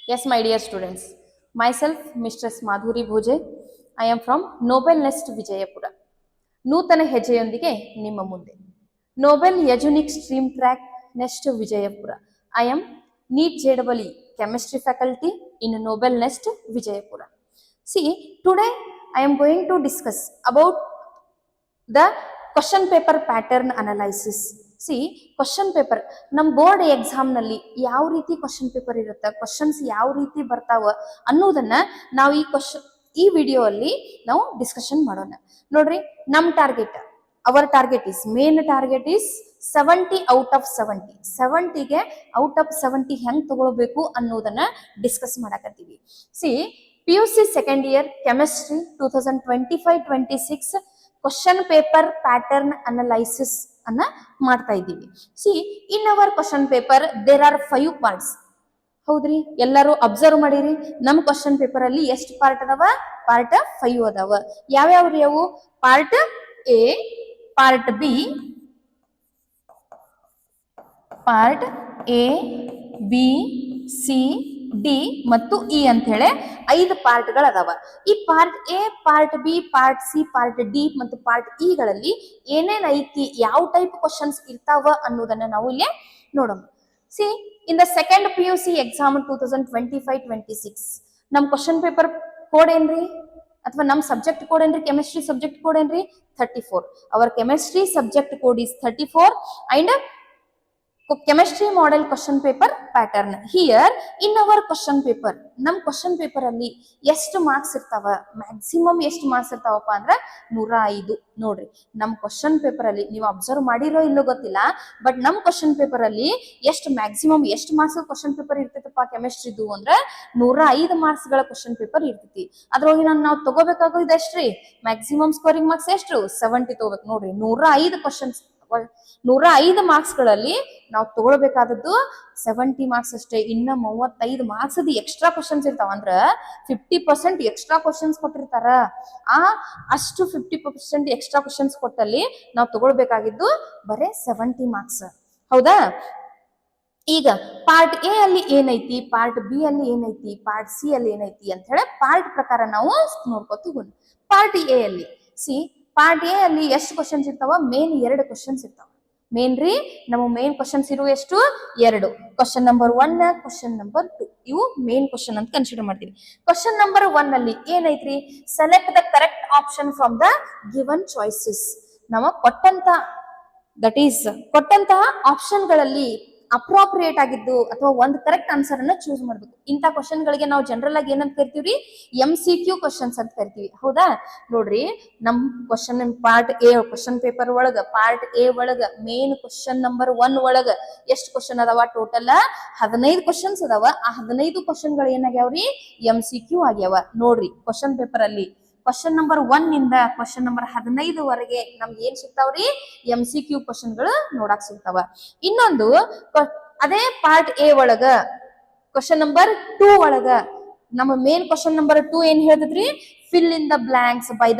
Yes, my dear students. Myself, Mistress Madhuri Bhoje. I am from Nobel Nest Vijayapura. ನೂತನ ಹೆಜ್ಜೆಯೊಂದಿಗೆ ನಿಮ್ಮ ಮುಂದೆ Noble ಎಜುನಿಕ್ stream track nest Vijayapura. I am NEET JEE chemistry faculty in Nobel Nest Vijayapura. See, today I am going to discuss about the question paper pattern analysis. C question paper ನಮ್ಮ board exam ನಲ್ಲಿ ಯಾವ ರೀತಿ question paper ಇರುತ್ತೆ, questions ಯಾವ ರೀತಿ ಬರ್ತಾವ ಅನ್ನೋದನ್ನ ನಾವು ಈ ವಿಡಿಯೋ ಅಲ್ಲಿ ನಾವು ಡಿಸ್ಕಷನ್ ಮಾಡೋಣ. ನೋಡ್ರಿ, ನಮ್ target, our target is main target is 70 out of 70. 70ಗೆ ಔಟ್ ಆಫ್ 70 ಹೆಂಗ್ ತಗೊಳ್ಬೇಕು ಅನ್ನೋದನ್ನ ಡಿಸ್ಕಸ್ ಮಾಡಕತ್ತೀವಿ. See PUC second year chemistry 2025-26 question paper pattern analysis ಅನ್ನ ಮಾಡ್ತಾ ಇದ್ದೀವಿ. See in our question paper there are 5 parts. ಹೌದ್ರಿ, ಎಲ್ಲರೂ ಅಬ್ಸರ್ವ್ ಮಾಡಿರಿ. ನಮ್ ಕ್ವಶನ್ ಪೇಪರ್ ಅಲ್ಲಿ ಎಷ್ಟು ಪಾರ್ಟ್ ಅದಾವ? ಪಾರ್ಟ್ 5 ಅದಾವ. ಯಾವ್ಯಾವ್ರಿ ಅವು? Part A, part B, part A, B, C, D ಮತ್ತು ಇ ಅಂತ ಹೇಳಿ 5 ಪಾರ್ಟ್ಗಳು ಅದಾವ. ಈ part A, part B, part C, part D ಮತ್ತು ಪಾರ್ಟ್ ಇ ಗಳಲ್ಲಿ ಏನೇನ್ ಐತಿ, ಯಾವ ಟೈಪ್ ಕ್ವಶನ್ಸ್ ಇರ್ತಾವ ಅನ್ನೋದನ್ನ ನಾವು ಇಲ್ಲಿ ನೋಡೋಣ. See in the second PUC exam 2025-26 ನಮ್ ಕ್ವಶನ್ ಪೇಪರ್ ಕೋಡ್ ಏನ್ರಿ, ಅಥವಾ ನಮ್ ಸಬ್ಜೆಕ್ಟ್ ಕೋಡ್ ಏನ್ರಿ? ಕೆಮಿಸ್ಟ್ರಿ ಸಬ್ಜೆಕ್ಟ್ ಕೋಡ್ ಏನ್ರಿ? 34. Our chemistry subject code is 34 and chemistry model question paper pattern. Here in our question paper, ನಮ್ ಕ್ವಶನ್ ಪೇಪರ್ ಅಲ್ಲಿ ಎಷ್ಟು marks ಇರ್ತಾವ? ಮ್ಯಾಕ್ಸಿಮಮ್ ಎಷ್ಟು ಮಾರ್ಕ್ಸ್ ಇರ್ತಾವಪ್ಪ ಅಂದ್ರ 105. ನೋಡ್ರಿ, ನಮ್ ಕ್ವಶನ್ ಪೇಪರ್ ಅಲ್ಲಿ ನೀವು ಅಬ್ಸರ್ವ್ ಮಾಡಿರೋ ಇಲ್ಲೋ ಗೊತ್ತಿಲ್ಲ, ಬಟ್ ನಮ್ ಕ್ವಶನ್ ಪೇಪರ್ ಅಲ್ಲಿ ಎಷ್ಟು ಮ್ಯಾಕ್ಸಿಮಮ್ ಎಷ್ಟು ಮಾರ್ಕ್ಸ್ ಕ್ವಶನ್ ಪೇಪರ್ ಇರ್ತೈತಪ್ಪ ಕೆಮಿಸ್ಟ್ರಿದು ಅಂದ್ರ 105 ಮಾರ್ಕ್ಸ್ ಗಳ ಕ್ವಶನ್ ಪೇಪರ್ ಇರ್ತೈತಿ. ಅದ್ರೊಳಗೆ ನಾವು ತಗೋಬೇಕಾಗೋದು ಎಷ್ಟ್ರಿ? ಮ್ಯಾಕ್ಸಿಮಮ್ ಸ್ಕೋರಿಂಗ್ ಮಾರ್ಕ್ಸ್ ಎಷ್ಟು? 70 ತಗೋಬೇಕು. ನೋಡ್ರಿ, 105 ಕ್ವಶನ್ಸ್, 105 ಮಾರ್ಕ್ಸ್ ಗಳಲ್ಲಿ ನಾವು ತಗೊಳ್ಬೇಕಾದದ್ದು 70 ಮಾರ್ಕ್ಸ್ ಅಷ್ಟೇ. ಇನ್ನ 35 ಮಾರ್ಕ್ಸ್ ಎಕ್ಸ್ಟ್ರಾ ಕ್ವಶನ್ಸ್ ಇರ್ತಾವ. ಅಂದ್ರ 50% ಎಕ್ಸ್ಟ್ರಾ ಕ್ವಶನ್ಸ್ ಕೊಟ್ಟಿರ್ತಾರ. ಅಷ್ಟು 50% ಎಕ್ಸ್ಟ್ರಾ ಕ್ವಶನ್ಸ್ ಕೊಟ್ಟಲ್ಲಿ ನಾವು ತಗೊಳ್ಬೇಕಾಗಿದ್ದು ಬರೇ 70 ಮಾರ್ಕ್ಸ್. ಹೌದಾ? ಈಗ ಪಾರ್ಟ್ ಎ ಅಲ್ಲಿ ಏನೈತಿ, ಪಾರ್ಟ್ ಬಿ ಅಲ್ಲಿ ಏನೈತಿ, ಪಾರ್ಟ್ ಸಿ ಅಲ್ಲಿ ಏನೈತಿ ಅಂತ ಹೇಳಿ ಪಾರ್ಟ್ ಪ್ರಕಾರ ನಾವು ನೋಡ್ಕೊತ ಹೋಗೋಣ. ಪಾರ್ಟ್ ಎ ಅಲ್ಲಿ ಪಾರ್ಟ್ ಎ ಅಲ್ಲಿ ಎಷ್ಟು ಕ್ವಶನ್ಸ್ ಇರ್ತಾವ? ಮೇನ್ 2 ಕ್ವಶನ್ಸ್ ಇರ್ತಾವ. ಮೇನ್ ರೀ, ನಮ್ಮ ಮೇನ್ ಕ್ವಶನ್ಸ್ ಇರುವ ಎಷ್ಟು? 2. Question number 1, question number 2. ಇವು ಮೇನ್ ಕ್ವಶನ್ ಅಂತ ಕನ್ಸಿಡರ್ ಮಾಡ್ತೀವಿ. ಕ್ವಶನ್ ನಂಬರ್ 1 ಅಲ್ಲಿ ಏನೈತ್ರಿ? Select the correct option from the given choices. ನಾವು ಕೊಟ್ಟಂತಹ ಆಪ್ಷನ್ ಗಳಲ್ಲಿ ಅಪ್ರೋಪ್ರಿಯೇಟ್ ಆಗಿದ್ದು ಅಥವಾ ಒಂದು ಕರೆಕ್ಟ್ ಆನ್ಸರ್ ಅನ್ನ ಚೂಸ್ ಮಾಡ್ಬೇಕು. ಇಂಥ ಕ್ವಶನ್ ಗಳಿಗೆ ನಾವು ಜನರಲ್ ಆಗಿ ಏನಂತ ಕರಿತೀವ್ರಿ? MCQ ಕ್ವಶನ್ಸ್ ಅಂತ ಕರಿತೀವಿ. ಹೌದಾ? ನೋಡ್ರಿ, ನಮ್ question part A question paper ಒಳಗ ಪಾರ್ಟ್ ಎ ಒಳಗ ಮೇನ್ ಕ್ವಶನ್ ನಂಬರ್ 1 ಒಳಗ ಎಷ್ಟು ಕ್ವಶನ್ ಅದಾವ? ಟೋಟಲ್ 15 ಕ್ವಶನ್ಸ್ ಅದಾವ. ಆ 15 ಕ್ವಶನ್ ಗಳು ಏನಾಗ್ಯಾವ್ರಿ? MCQ ಆಗ್ಯಾವ. ನೋಡ್ರಿ, ಕ್ವಶನ್ ಪೇಪರ್ ಅಲ್ಲಿ ಕ್ವಶನ್ ನಂಬರ್ 1 ಇಂದ ಕ್ವಶನ್ ನಂಬರ್ 15 ವರೆಗೆ ನಮ್ಗೆ ಏನ್ ಸಿಗ್ತಾವ್ರಿ? MCQ ಕ್ವಶನ್ ಗಳು ನೋಡಾಕ್ ಸಿಗ್ತಾವ. ಇನ್ನೊಂದು ಅದೇ ಪಾರ್ಟ್ ಎ ಒಳಗ ಕ್ವಶನ್ ನಂಬರ್ 2 ಒಳಗ ನಮ್ಮ ಮೇನ್ ಕ್ವಶನ್ ನಂಬರ್ 2 ಏನ್ ಹೇಳ್ತದ್ರಿ? fill in the blanks by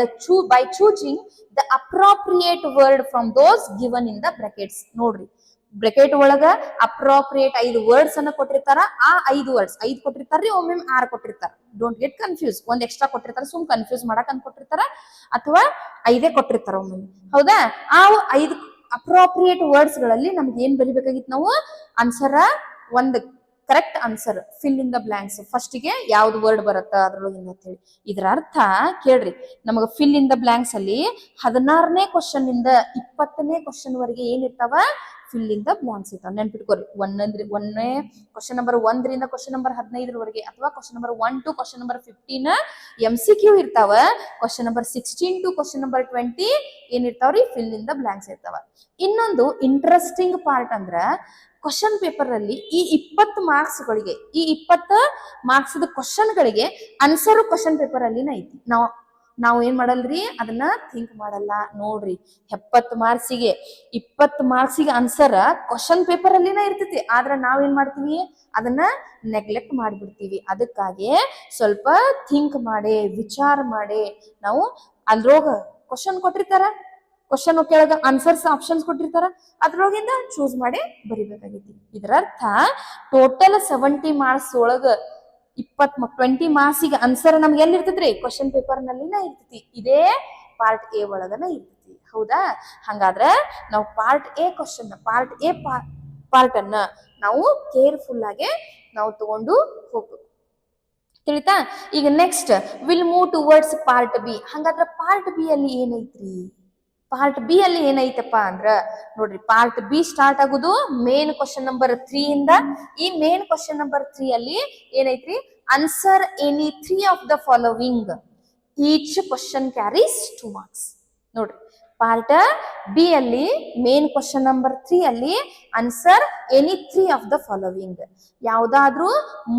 choosing the appropriate word from those given in the brackets. ನೋಡ್ರಿ, ಬ್ರಾಕೆಟ್ ಒಳಗ ಅಪ್ರೋಪ್ರಿಯೇಟ್ 5 ವರ್ಡ್ಸ್ ಅನ್ನ ಕೊಟ್ಟಿರ್ತಾರ. ಆ 5 ವರ್ಡ್ಸ್ 5 ಕೊಟ್ಟಿರ್ತಾರ್ರಿ, ಒಮ್ಮೆ 6 ಕೊಟ್ಟಿರ್ತಾರ. Don't get confuse. ಒಂದ್ ಎಕ್ಸ್ಟ್ರಾ ಕೊಟ್ಟಿರ್ತಾರ, ಸುಮ್ ಕನ್ಫ್ಯೂಸ್ ಮಾಡಕ್ ಅಂತ ಕೊಟ್ಟಿರ್ತಾರ, ಅಥವಾ 5 ಕೊಟ್ಟಿರ್ತಾರ ಒಮ್ಮೆ. ಹೌದಾ? ಆ 5 ಅಪ್ರೋಪ್ರಿಯೇಟ್ ವರ್ಡ್ಸ್ ಗಳಲ್ಲಿ ನಮ್ಗೆ ಏನ್ ಬರಿಬೇಕಾಗಿತ್ತು? ನಾವು ಆನ್ಸರ್ ಒಂದ್ correct answer fill in the blanks. First ಗೆ ಯಾವ್ದು ವರ್ಡ್ ಬರುತ್ತ ಅದ್ರೊಳಗಿಂದ ಅಂತ ಹೇಳಿ. ಇದರ ಅರ್ಥ ಕೇಳ್ರಿ, ನಮಗ ಫಿಲ್ ಇನ್ ದ ಬ್ಲಾಂಕ್ಸ್ ಅಲ್ಲಿ 16ನೇ ಕ್ವಶನ್ ಇಂದ 20ನೇ ಕ್ವಶನ್ ವರೆಗೆ ಏನಿರ್ತಾವ? ಫಿಲ್ ಇನ್ ದ ಬ್ಲಾಂಕ್ಸ್ ಇರ್ತಾವ. ನೆನ್ಪಿಟ್ಕೋರಿ, ಒಂದನೇ ಕ್ವಶನ್ ನಂಬರ್ 1 ರಿಂದ ಕ್ವಶನ್ ನಂಬರ್ 15 ವರೆಗೆ, ಅಥವಾ question number 1 to question number 15 MCQ ಇರ್ತಾವ. Question number 16 to question number 20 ಏನಿರ್ತಾವ್ರಿ? ಫಿಲ್ ಇನ್ ದ ಬ್ಲಾಂಕ್ಸ್ ಇರ್ತಾವ. ಇನ್ನೊಂದು ಇಂಟ್ರೆಸ್ಟಿಂಗ್ ಪಾರ್ಟ್ ಅಂದ್ರ ಕ್ವಶನ್ ಪೇಪರ್ ಅಲ್ಲಿ ಈ 20 ಮಾರ್ಕ್ಸ್ ಗಳಿಗೆ, ಈ 20 ಮಾರ್ಕ್ಸ್ ಕ್ವಶನ್ ಗಳಿಗೆ ಆನ್ಸರ್ ಕ್ವಶನ್ ಪೇಪರ್ ಅಲ್ಲಿನ ಐತಿ. ನಾವು ಏನ್ ಮಾಡಲ್ರಿ? ಅದನ್ನ ಥಿಂಕ್ ಮಾಡಲ್ಲ. ನೋಡ್ರಿ, 70 ಮಾರ್ಕ್ಸಿಗೆ 20 ಮಾರ್ಕ್ಸಿಗೆ ಆನ್ಸರ್ ಕ್ವಶನ್ ಪೇಪರ್ ಅಲ್ಲಿನ ಇರ್ತೈತಿ. ಆದ್ರೆ ನಾವೇನ್ ಮಾಡ್ತೀವಿ? ಅದನ್ನ ನೆಗ್ಲೆಕ್ಟ್ ಮಾಡಿಬಿಡ್ತೀವಿ. ಅದಕ್ಕಾಗಿ ಸ್ವಲ್ಪ ಥಿಂಕ್ ಮಾಡಿ, ವಿಚಾರ ಮಾಡಿ ನಾವು ಅದ್ರೋಗ ಕ್ವಶನ್ ಕೊಟ್ಟಿರ್ತಾರ, ಕ್ವಶನ್ ಕೆಳಗ ಆನ್ಸರ್ಸ್ ಆಪ್ಷನ್ಸ್ ಕೊಟ್ಟಿರ್ತಾರ, ಅದ್ರೊಳಗಿಂದ ಚೂಸ್ ಮಾಡಿ ಬರಿಬೇಕಾಗೈತಿ. ಇದರ ಅರ್ಥ ಟೋಟಲ್ 70 ಮಾರ್ಕ್ಸ್ ಒಳಗ 20 ಮಾರ್ಕ್ಸಿಗೆ ಆನ್ಸರ್ ನಮ್ಗೆ ಎಲ್ಲಿ ಇರ್ತೈತ್ರಿ ಕ್ವಶನ್ ಪೇಪರ್ ನಲ್ಲಿನ ಇರ್ತೈತಿ. ಇದೇ ಪಾರ್ಟ್ ಎ ಒಳಗನ ಇರ್ತೈತಿ. ಹೌದಾ? ಹಂಗಾದ್ರ ನಾವು ಪಾರ್ಟ್ ಎ ಕ್ವಶನ್ ಪಾರ್ಟ್ ಅನ್ನ ನಾವು ಕೇರ್ಫುಲ್ ಆಗಿ ನಾವು ತಗೊಂಡು ಹೋಗ್ಬೇಕು. ತಿಳಿತಾ? ಈಗ next will move towards part B. ಹಂಗಾದ್ರ ಪಾರ್ಟ್ ಬಿ ಅಲ್ಲಿ ಏನೈತ್ರಿ? ಪಾರ್ಟ್ ಬಿ ಅಲ್ಲಿ ಏನೈತಪ್ಪ ಅಂದ್ರ ನೋಡ್ರಿ, ಪಾರ್ಟ್ ಬಿ ಸ್ಟಾರ್ಟ್ ಆಗುದು ಮೇನ್ ಕ್ವಶನ್ ನಂಬರ್ 3 ಇಂದ. ಈ ಮೇನ್ ಕ್ವಶನ್ ನಂಬರ್ 3 ಅಲ್ಲಿ ಏನೈತ್ರಿ? Answer any 3 of the following, each question carries 2 marks. ನೋಡ್ರಿ, ಪಾರ್ಟ್ ಬಿ ಅಲ್ಲಿ ಮೇನ್ ಕ್ವಶನ್ ನಂಬರ್ 3 ಅಲ್ಲಿ answer any 3 of the following, ಯಾವ್ದಾದ್ರೂ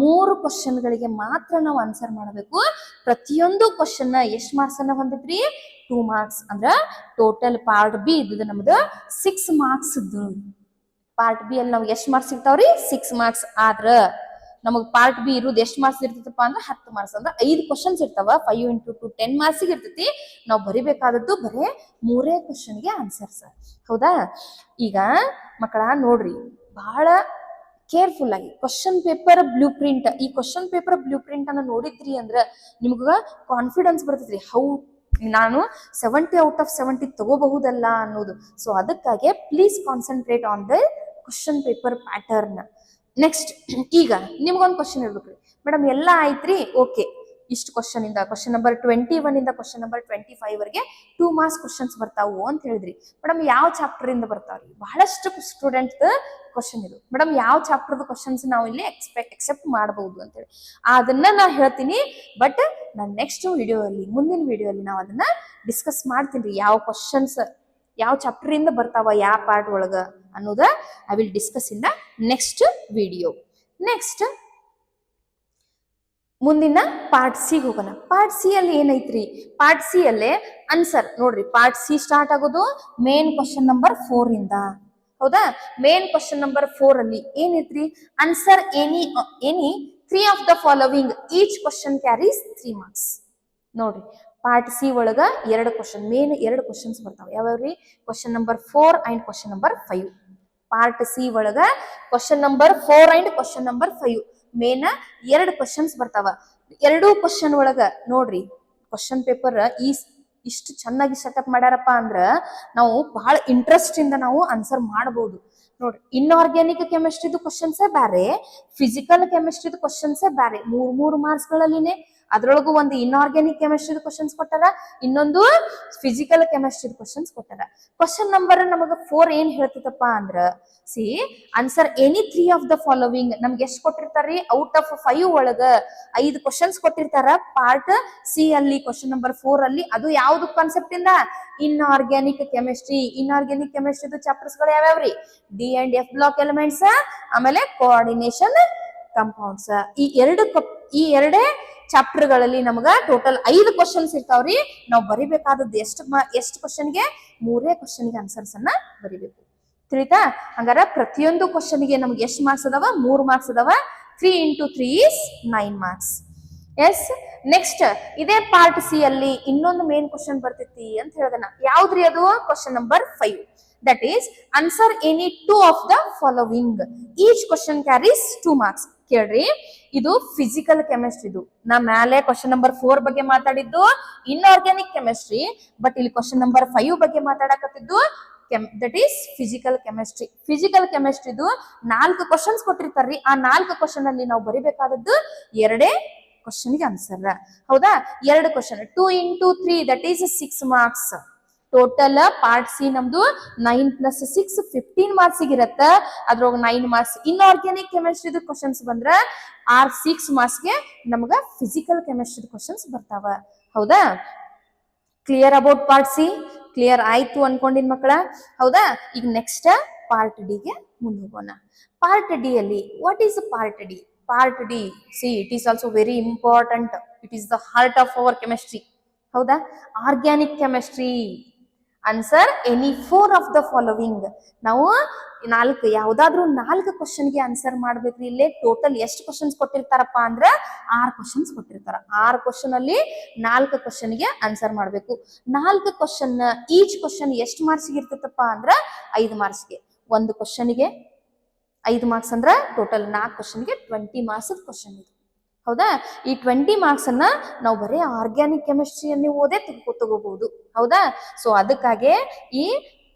3 ಕ್ವಶನ್ ಗಳಿಗೆ ಮಾತ್ರ ನಾವು ಆನ್ಸರ್ ಮಾಡಬೇಕು. ಪ್ರತಿಯೊಂದು ಕ್ವಶನ್ ಎಷ್ಟು ಮಾರ್ಕ್ಸ್ ಅನ್ನ ಹೊಂದಿದ್ರಿ? 2 ಮಾರ್ಕ್ಸ್. ಅಂದ್ರ ಟೋಟಲ್ ಪಾರ್ಟ್ ಬಿ ಇದ್ದು ನಮ್ದು 6 ಮಾರ್ಕ್ಸ್ ಇದ್ದು. ಪಾರ್ಟ್ ಬಿ ಅಲ್ಲಿ ನಾವು ಎಷ್ಟು ಮಾರ್ಕ್ಸ್ ಸಿಗ್ತಾವ್ರಿ? 6 ಮಾರ್ಕ್ಸ್. ಆದ್ರ ನಮಗ್ ಪಾರ್ಟ್ ಬಿ ಇರೋದು ಎಷ್ಟು ಮಾರ್ಕ್ಸ್ ಇರ್ತೈತಪ್ಪ ಅಂದ್ರೆ 10 ಮಾರ್ಕ್ಸ್. ಅಂದ್ರೆ 5 ಕ್ವಶನ್ಸ್ ಇರ್ತಾವ. 5 into 2 10 ಮಾರ್ಕ್ಸ್ ಇರ್ತೈತಿ. ನಾವು ಬರಿಬೇಕಾದದ್ದು ಬರೇ 3 ಕ್ವಶನ್ಗೆ ಆನ್ಸರ್ಸ್. ಹೌದಾ? ಈಗ ಮಕ್ಕಳ ನೋಡ್ರಿ, ಬಹಳ ಕೇರ್ಫುಲ್ ಆಗಿ ಕ್ವಶನ್ ಪೇಪರ್ ಬ್ಲೂ ಪ್ರಿಂಟ್, ಈ ಕ್ವಶನ್ ಪೇಪರ್ ಬ್ಲೂ ಪ್ರಿಂಟ್ ಅನ್ನ ನೋಡಿದ್ರಿ ಅಂದ್ರ ನಿಮ್ಗ ಕಾನ್ಫಿಡೆನ್ಸ್ ಬರ್ತೈತ್ರಿ. ನಾನು 70 out of 70 ತಗೋಬಹುದಲ್ಲ ಅನ್ನೋದು. ಸೊ ಅದಕ್ಕಾಗಿ please concentrate on the question paper pattern. Next, ಈಗ ನಿಮ್ಗೊಂದು ಕ್ವಶನ್ ಇರ್ಬೇಕ್ರಿ, ಮೇಡಮ್ ಎಲ್ಲ ಆಯ್ತ್ರಿ, ಓಕೆ, ಇಷ್ಟು ಕ್ವಶನ್ ಇಂದ ಕ್ವಶನ್ ನಂಬರ್ 21 ಇಂದ ಕ್ವಶನ್ ನಂಬರ್ 25 ವರೆಗೆ 2 ಮಾರ್ಕ್ಸ್ ಕ್ವಶನ್ಸ್ ಬರ್ತಾವು ಅಂತ ಹೇಳಿದ್ರಿ. ಮೇಡಮ್ ಯಾವ ಚಾಪ್ಟರ್ ಇಂದ ಬರ್ತಾವ್ರಿ? ಬಹಳಷ್ಟು ಸ್ಟೂಡೆಂಟ್ ಕ್ವಶನ್ ಇದು. ಮೇಡಮ್ ಯಾವ ಚಾಪ್ಟರ್ ಕ್ವಶನ್ಸ್ ನಾವು ಇಲ್ಲಿ ಎಕ್ಸೆಪ್ಟ್ ಮಾಡಬಹುದು ಅಂತ ಹೇಳಿ ಅದನ್ನ ನಾ ಹೇಳ್ತೀನಿ. ಬಟ್ ನಾನು ನೆಕ್ಸ್ಟ್ ವಿಡಿಯೋಲ್ಲಿ, ಮುಂದಿನ ವಿಡಿಯೋಲ್ಲಿ ನಾವು ಅದನ್ನ ಡಿಸ್ಕಸ್ ಮಾಡ್ತೀನಿ. ಯಾವ ಕ್ವಶನ್ಸ್ ಯಾವ ಚಾಪ್ಟರ್ ಇಂದ ಬರ್ತಾವ, ಯಾವ ಪಾರ್ಟ್ ಒಳಗ ಅನ್ನೋದ I will discuss in the next video. Next ಮುಂದಿನ ಪಾರ್ಟ್ ಸಿ ಹೋಗೋಣ. ಪಾರ್ಟ್ ಸಿ ಅಲ್ಲಿ ಏನೈತ್ರಿ? ಪಾರ್ಟ್ ಸಿ ಅಲ್ಲೇ ಆನ್ಸರ್ ನೋಡ್ರಿ, ಪಾರ್ಟ್ ಸಿ ಸ್ಟಾರ್ಟ್ ಆಗೋದು ಮೇನ್ ಕ್ವಶನ್ ನಂಬರ್ 4 ಇಂದ. ಹೌದಾ? ಮೇನ್ ಕ್ವಶನ್ ನಂಬರ್ 4 ಅಲ್ಲಿ ಏನೈತ್ರಿ? Answer any 3 of the following, each question carries 3 marks. ನೋಡ್ರಿ, ಪಾರ್ಟ್ ಸಿ ಒಳಗ 2 ಕ್ವಶನ್, ಮೇನ್ 2 ಕ್ವಶನ್ಸ್ ಬರ್ತಾವ. ಯಾವ್ಯಾವ್ರಿ? Question number 4 and question number 5. Part C ಒಳಗ question number 4 and question number 5 main 2 questions ಬರ್ತಾವ. 2 question ಒಳಗ ನೋಡ್ರಿ, ಕ್ವಶನ್ ಪೇಪರ್ ಇಷ್ಟು ಚೆನ್ನಾಗಿ ಸೆಟಪ್ ಮಾಡ್ಯಾರಪ್ಪ ಅಂದ್ರ ನಾವು ಬಹಳ ಇಂಟ್ರೆಸ್ಟ್ ಇಂದ ನಾವು ಆನ್ಸರ್ ಮಾಡಬಹುದು. ನೋಡ್ರಿ, ಇನ್ಆರ್ಗ್ಯಾನಿಕ್ ಕೆಮಿಸ್ಟ್ರಿದು ಕ್ವಶನ್ಸ್ ಬ್ಯಾರೆ, ಫಿಸಿಕಲ್ ಕೆಮಿಸ್ಟ್ರಿದು ಕ್ವಶನ್ಸ್ ಬ್ಯಾರೆ. 3 ಮಾರ್ಕ್ಸ್ ಗಳಲ್ಲಿನೇ ಅದ್ರೊಳಗೂ ಒಂದು ಇನ್ಆರ್ಗ್ಯಾನಿಕ್ ಕೆಮಿಸ್ಟ್ರಿ ಕ್ವಶನ್ಸ್ ಕೊಟ್ಟಾರ, ಇನ್ನೊಂದು ಫಿಸಿಕಲ್ ಕೆಮಿಸ್ಟ್ರಿ ಕ್ವಶನ್ಸ್ ಕೊಟ್ಟಾರ. ಕ್ವಶನ್ ನಂಬರ್ ನಮಗ 4 ಏನ್ ಹೇಳ್ತೈತಪ್ಪ ಅಂದ್ರ, C answer any 3 of the following. ನಮ್ಗೆ ಎಷ್ಟು ಕೊಟ್ಟಿರ್ತಾರ್ರಿ? ಔಟ್ ಆಫ್ 5 ಒಳಗ 5 ಕ್ವಶನ್ಸ್ ಕೊಟ್ಟಿರ್ತಾರ. ಪಾರ್ಟ್ ಸಿ ಅಲ್ಲಿ ಕ್ವಶನ್ ನಂಬರ್ 4 ಅಲ್ಲಿ ಅದು ಯಾವ್ದು ಕಾನ್ಸೆಪ್ಟ್ ಇಂದ? Inorganic chemistry. Inorganic chemistry chapters ಗಳು ಯಾವ್ಯಾವ್ರಿ? D and F block elements, ಆಮೇಲೆ ಕೋಆರ್ಡಿನೇಷನ್ ಕಂಪೌಂಡ್ಸ್. ಈ ಎರಡೇ ಚಾಪ್ಟರ್ ಗಳಲ್ಲಿ ನಮಗ ಟೋಟಲ್ 5 ಕ್ವಶನ್ಸ್ ಇರ್ತಾವ್ರಿ. ನಾವು ಬರಿಬೇಕಾದದ್ದು ಎಷ್ಟು ಕ್ವಶನ್ಗೆ? 3 ಕ್ವಶನ್ಗೆ ಆನ್ಸರ್ಸ್ ಅನ್ನ ಬರಿಬೇಕು. ತಿಳಿತಾ? ಹಂಗಾರ ಪ್ರತಿಯೊಂದು ಕ್ವಶನ್ಗೆ ನಮ್ಗೆ ಎಷ್ಟು ಮಾರ್ಕ್ಸ್ ಅದಾವ? 3 ಮಾರ್ಕ್ಸ್ ಅದಾವ. 3 into 3 is 9 marks. S. Next, ಇದೇ ಪಾರ್ಟ್ ಸಿ ಅಲ್ಲಿ ಇನ್ನೊಂದು ಮೇನ್ ಕ್ವಶನ್ ಬರ್ತೈತಿ ಅಂತ ಹೇಳಿದನ. ಯಾವ್ದ್ರಿ ಅದು? Question number 5. That is answer any 2 of the following, each question carries 2 marks. ಕೇಳ್ರಿ, ಇದು ಫಿಸಿಕಲ್ ಕೆಮಿಸ್ಟ್ರಿದು. ನಾ ಮೇಲೆ ಕ್ವಶನ್ ನಂಬರ್ 4 ಬಗ್ಗೆ ಮಾತಾಡಿದ್ದು ಇನ್ಆರ್ಗ್ಯಾನಿಕ್ ಕೆಮಿಸ್ಟ್ರಿ, ಬಟ್ ಇಲ್ಲಿ ಕ್ವಶನ್ ನಂಬರ್ 5 ಬಗ್ಗೆ ಮಾತಾಡಕತ್ತಿದ್ದು that is physical chemistry. Physical ಕೆಮಿಸ್ಟ್ರಿದು 4 ಕ್ವಶನ್ಸ್ ಕೊಟ್ಟಿರ್ತಾರ್ರಿ. ಆ 4 ಕ್ವಶನ್ ಅಲ್ಲಿ ನಾವು ಬರಿಬೇಕಾದದ್ದು 2 ಕ್ವಶನ್ಗೆ ಆನ್ಸರ್. ಹೌದಾ? 2 question, 2 into 3 that is 6 marks. Total part C ನಮ್ದು 9 + 6 15 ಮಾರ್ಕ್ಸ್ ಇರತ್ತ. ಅದ್ರೊಳಗ 9 ಮಾರ್ಕ್ಸ್ ಇನ್ಆರ್ಗ್ಯಾನಿಕ್ ಕೆಮಿಸ್ಟ್ರಿದು ಕ್ವಶನ್ಸ್ ಬಂದ್ರ 6 ಮಾರ್ಕ್ಸ್ಗೆ ನಮಗ ಫಿಸಿಕಲ್ ಕೆಮಿಸ್ಟ್ರಿ ಕ್ವಶನ್ಸ್ ಬರ್ತಾವ. ಹೌದಾ? Clear about part C? Clear ಆಯ್ತು ಅನ್ಕೊಂಡಿನ್ ಮಕ್ಕಳ? ಹೌದಾ? ಈಗ ನೆಕ್ಸ್ಟ್ ಪಾರ್ಟ್ ಡಿಗೆ ಮುಂದೆ ಹೋಗೋಣ. ಪಾರ್ಟ್ ಡಿ ಅಲ್ಲಿ what is part D? Part D, see it is also very important. It is the heart of our chemistry. ಹೌದಾ? Organic chemistry. Answer any 4 of the following. ನಾವು ಯಾವ್ದಾದ್ರು 4 ಕ್ವಶನ್ಗೆ ಆನ್ಸರ್ ಮಾಡ್ಬೇಕ್ರಿ. ಇಲ್ಲೇ ಟೋಟಲ್ ಎಷ್ಟು ಕ್ವಶನ್ಸ್ ಕೊಟ್ಟಿರ್ತಾರಪ್ಪ ಅಂದ್ರ 6 questions ಕೊಟ್ಟಿರ್ತಾರ. 6 ಕ್ವಶನ್ ಅಲ್ಲಿ 4 ಕ್ವಶನ್ಗೆ ಆನ್ಸರ್ ಮಾಡ್ಬೇಕು. 4 ಕ್ವಶನ್, ಈಚ್ ಕ್ವಶನ್ ಎಷ್ಟು ಮಾರ್ಕ್ಸ್ಗೆ ಇರ್ತೈತಪ್ಪ ಅಂದ್ರ 5 ಮಾರ್ಕ್ಸ್ಗೆ. 1 ಕ್ವಶನ್ಗೆ 5 ಮಾರ್ಕ್ಸ್ ಅಂದ್ರ ಟೋಟಲ್ 4 ಕ್ವಶನ್ಗೆ 20 ಮಾರ್ಕ್ಸ್ ಕ್ವಶನ್ ಇದು. ಹೌದಾ? ಈ 20 ಮಾರ್ಕ್ಸ್ ಅನ್ನ ನಾವು ಬರೀ ಆರ್ಗ್ಯಾನಿಕ್ ಕೆಮಿಸ್ಟ್ರಿಯಲ್ಲಿ ಓದೇ ತಗೋಬಹುದು. ಹೌದಾ? ಸೊ ಅದಕ್ಕಾಗಿ ಈ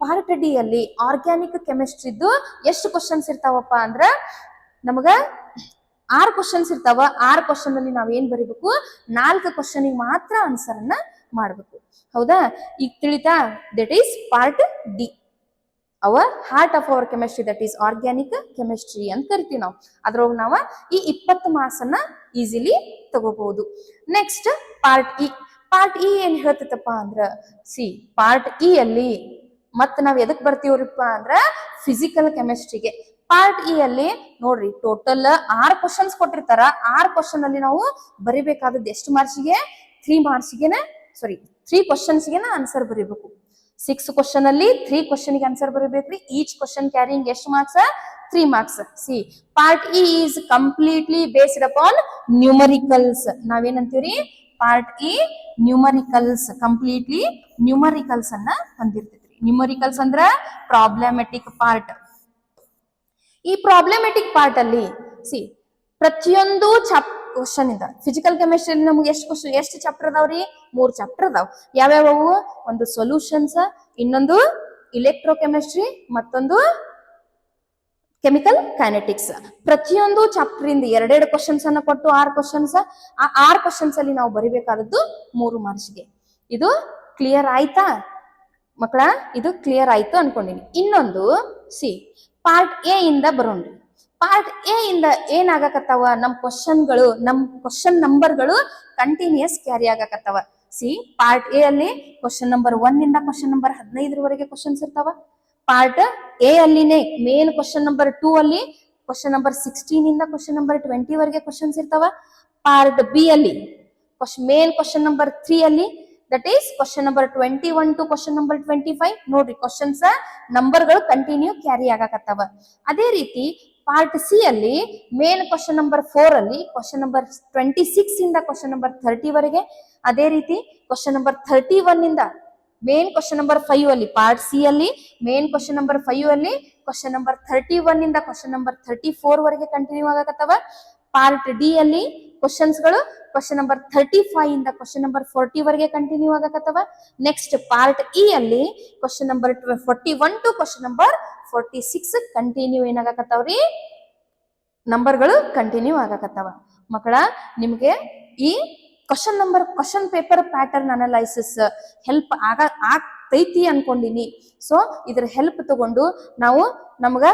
ಪಾರ್ಟ್ ಡಿ ಅಲ್ಲಿ ಆರ್ಗ್ಯಾನಿಕ್ ಕೆಮಿಸ್ಟ್ರಿದ್ದು ಎಷ್ಟು ಕ್ವಶನ್ಸ್ ಇರ್ತಾವಪ್ಪ ಅಂದ್ರ ನಮಗ 6 ಕ್ವಶನ್ಸ್ ಇರ್ತಾವ. 6 ಕ್ವಶನ್ ಅಲ್ಲಿ ನಾವ್ ಏನ್ ಬರೀಬೇಕು, 4 ಕ್ವಶನ್ ಮಾತ್ರ ಆನ್ಸರ್ ಅನ್ನ ಮಾಡ್ಬೇಕು. ಹೌದಾ? ಈಗ ತಿಳಿತಾ? That is part D. Hour heart of our chemistry, that is organic chemistry ಅಂತ ಕರಿತೀವಿ ನಾವು. ಅದ್ರೊಳಗೆ ನಾವು ಈ 20 ಮಾರ್ಕ್ಸ್ ಅನ್ನ ಈಸಿಲಿ ತಗೋಬಹುದು. Next part E. Part E ಏನ್ ಹೇಳ್ತೈತಪ್ಪ ಅಂದ್ರ ಪಾರ್ಟ್ ಇ ಅಲ್ಲಿ ಮತ್ ನಾವ್ ಎದಕ್ ಬರ್ತೀವ್ರಿಪ್ಪ ಅಂದ್ರ ಫಿಸಿಕಲ್ ಕೆಮಿಸ್ಟ್ರಿಗೆ. ಪಾರ್ಟ್ ಇ ಅಲ್ಲಿ ನೋಡ್ರಿ ಟೋಟಲ್ 6 ಕ್ವಶನ್ಸ್ ಕೊಟ್ಟಿರ್ತಾರ. 6 ಕ್ವಶನ್ ಅಲ್ಲಿ ನಾವು ಬರಿಬೇಕಾದದ್ದು ಎಷ್ಟು ಮಾರ್ಕ್ಸ್ಗೆ? 3 ಮಾರ್ಕ್ಸ್ಗೆನೆ, ಸಾರಿ 3 ಕ್ವಶನ್ಸ್ಗೆನ ಆನ್ಸರ್ ಬರೀಬೇಕು. 6 ಕ್ವಶನ್ ಅಲ್ಲಿ 3 ಕ್ವಶನ್ಗೆ ಆನ್ಸರ್ ಬರೀಬೇಕ್ರಿ. ಈಚ್ ಕ್ವಶನ್ ಕ್ಯಾರಿಂಗ್ ಎಷ್ಟು marks? 3 marks. Part E is completely based upon numericals. ನಾವೇನಂತೀವ್ರಿ? Part E numericals, completely numericals ಅನ್ನ ಹೊಂದಿರ್ತೈತ್ರಿ. ನ್ಯೂಮರಿಕಲ್ಸ್ ಅಂದ್ರ ಪ್ರಾಬ್ಲಮೆಟಿಕ್ ಪಾರ್ಟ್. ಈ ಪ್ರಾಬ್ಲಮೆಟಿಕ್ ಪಾರ್ಟ್ ಅಲ್ಲಿ ಪ್ರತಿಯೊಂದು ಕ್ವಶನ್ ಇಂದ ಫಿಸಿಕಲ್ ಕೆಮಿಸ್ಟ್ರಿ ನಮ್ಗೆ ಎಷ್ಟು ಚಾಪ್ಟರ್ ಅದಾವ್ರಿ? 3 ಚಾಪ್ಟರ್ ಅದಾವ್. ಯಾವ್ಯಾವು? ಒಂದು ಸೊಲ್ಯೂಷನ್ಸ್, ಇನ್ನೊಂದು ಇಲೆಕ್ಟ್ರೋಕೆಮಿಸ್ಟ್ರಿ, ಮತ್ತೊಂದು ಕೆಮಿಕಲ್ ಕೈನೆಟಿಕ್ಸ್. ಪ್ರತಿಯೊಂದು ಚಾಪ್ಟರ್ ಇಂದ 2 ಕ್ವಶನ್ಸ್ ಅನ್ನ ಕೊಟ್ಟು 6 ಕ್ವಶನ್ಸ್. ಆ 6 ಕ್ವಶನ್ಸ್ ಅಲ್ಲಿ ನಾವು ಬರಿಬೇಕಾದದ್ದು 3 ಮಾರ್ಕ್ಸ್ಗೆ. ಇದು ಕ್ಲಿಯರ್ ಆಯ್ತಾ ಮಕ್ಕಳ? ಇದು ಕ್ಲಿಯರ್ ಆಯ್ತು ಅನ್ಕೊಂಡಿನಿ. ಇನ್ನೊಂದು ಪಾರ್ಟ್ ಎ ಇಂದ ಬರೋಣ್ರಿ. ಪಾರ್ಟ್ ಎ ಇಂದ ಏನಾಗಕತ್ತಾವ? ನಮ್ ಕ್ವಶನ್ಗಳು, ನಮ್ ಕ್ವಶನ್ ನಂಬರ್ಗಳು ಕಂಟಿನ್ಯೂಸ್ ಕ್ಯಾರಿ ಆಗಕತ್ತಾವ. ಪಾರ್ಟ್ ಎ ಅಲ್ಲಿ ಕ್ವಶನ್ ನಂಬರ್ 1 ಇಂದ ಕ್ವಶನ್ ನಂಬರ್ 15 ಕ್ವಶನ್ಸ್ ಇರ್ತಾವ. ಪಾರ್ಟ್ ಎ ಅಲ್ಲಿನೇ ಮೇನ್ ಕ್ವಶನ್ ನಂಬರ್ 2 ಅಲ್ಲಿ ಕ್ವಶನ್ ನಂಬರ್ 16 ಇಂದ ಕ್ವಶನ್ ನಂಬರ್ 20 ಕ್ವಶನ್ಸ್ ಇರ್ತಾವ. ಪಾರ್ಟ್ ಬಿ ಅಲ್ಲಿ ಮೇನ್ ಕ್ವಶನ್ ನಂಬರ್ 3 ಅಲ್ಲಿ that is question number 21 to question number 25. ನೋಡ್ರಿ ಕ್ವಶನ್ಸ್ ನಂಬರ್ಗಳು ಕಂಟಿನ್ಯೂ ಕ್ಯಾರಿ ಆಗಕತ್ತಾವ. ಅದೇ ರೀತಿ ಪಾರ್ಟ್ ಸಿ ಅಲ್ಲಿ ಮೇನ್ ಕ್ವಶನ್ ನಂಬರ್ 4 ಅಲ್ಲಿ ಕ್ವಶನ್ ನಂಬರ್ 26 ಇಂದ ಕ್ವಶನ್ ನಂಬರ್ 30 ಅದೇ ರೀತಿ ಕ್ವಶನ್ ನಂಬರ್ 31 ಇಂದ ಮೇನ್ ಕ್ವಶನ್ ನಂಬರ್ 5 ಅಲ್ಲಿ ಪಾರ್ಟ್ ಸಿ ಅಲ್ಲಿ ಮೇನ್ ಕ್ವಶನ್ ನಂಬರ್ 5 ಅಲ್ಲಿ ಕ್ವಶನ್ ನಂಬರ್ 31 ಇಂದ ಕ್ವಶನ್ ನಂಬರ್ 34 ಕಂಟಿನ್ಯೂ ಆಗಕತ್ತವ. ಪಾರ್ಟ್ ಡಿ ಅಲ್ಲಿ ಕ್ವಶನ್ಸ್ಗಳು ಕ್ವಶನ್ ನಂಬರ್ 35 ಇಂದ ಕ್ವಶನ್ ನಂಬರ್ 40 ಕಂಟಿನ್ಯೂ ಆಗಕತ್ತವ. ನೆಕ್ಸ್ಟ್ ಪಾರ್ಟ್ ಇ ಅಲ್ಲಿ question number 41 to question number 46 continue ಏನಾಗಕತ್ತವ್ರಿ? ನಂಬರ್ಗಳು ಕಂಟಿನ್ಯೂ ಆಗಕತ್ತವ. ಮಕ್ಕಳ, ನಿಮ್ಗೆ ಈ question paper pattern analysis help ಆಗ್ತೈತಿ ಅನ್ಕೊಂಡಿನಿ. ಸೊ ಇದ್ರ ಹೆಲ್ಪ್ ತಗೊಂಡು ನಾವು ನಮ್ಗ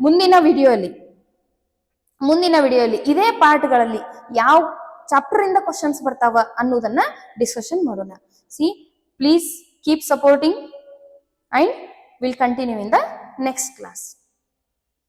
ಮುಂದಿನ ವಿಡಿಯೋಲಿ ಇದೇ ಪಾರ್ಟ್ಗಳಲ್ಲಿ ಯಾವ ಚಾಪ್ಟರ್ ಇಂದ ಕ್ವಶನ್ಸ್ ಬರ್ತಾವ ಅನ್ನೋದನ್ನ ಡಿಸ್ಕಷನ್ ಮಾಡೋಣ. Please keep supporting and will continue in the next class.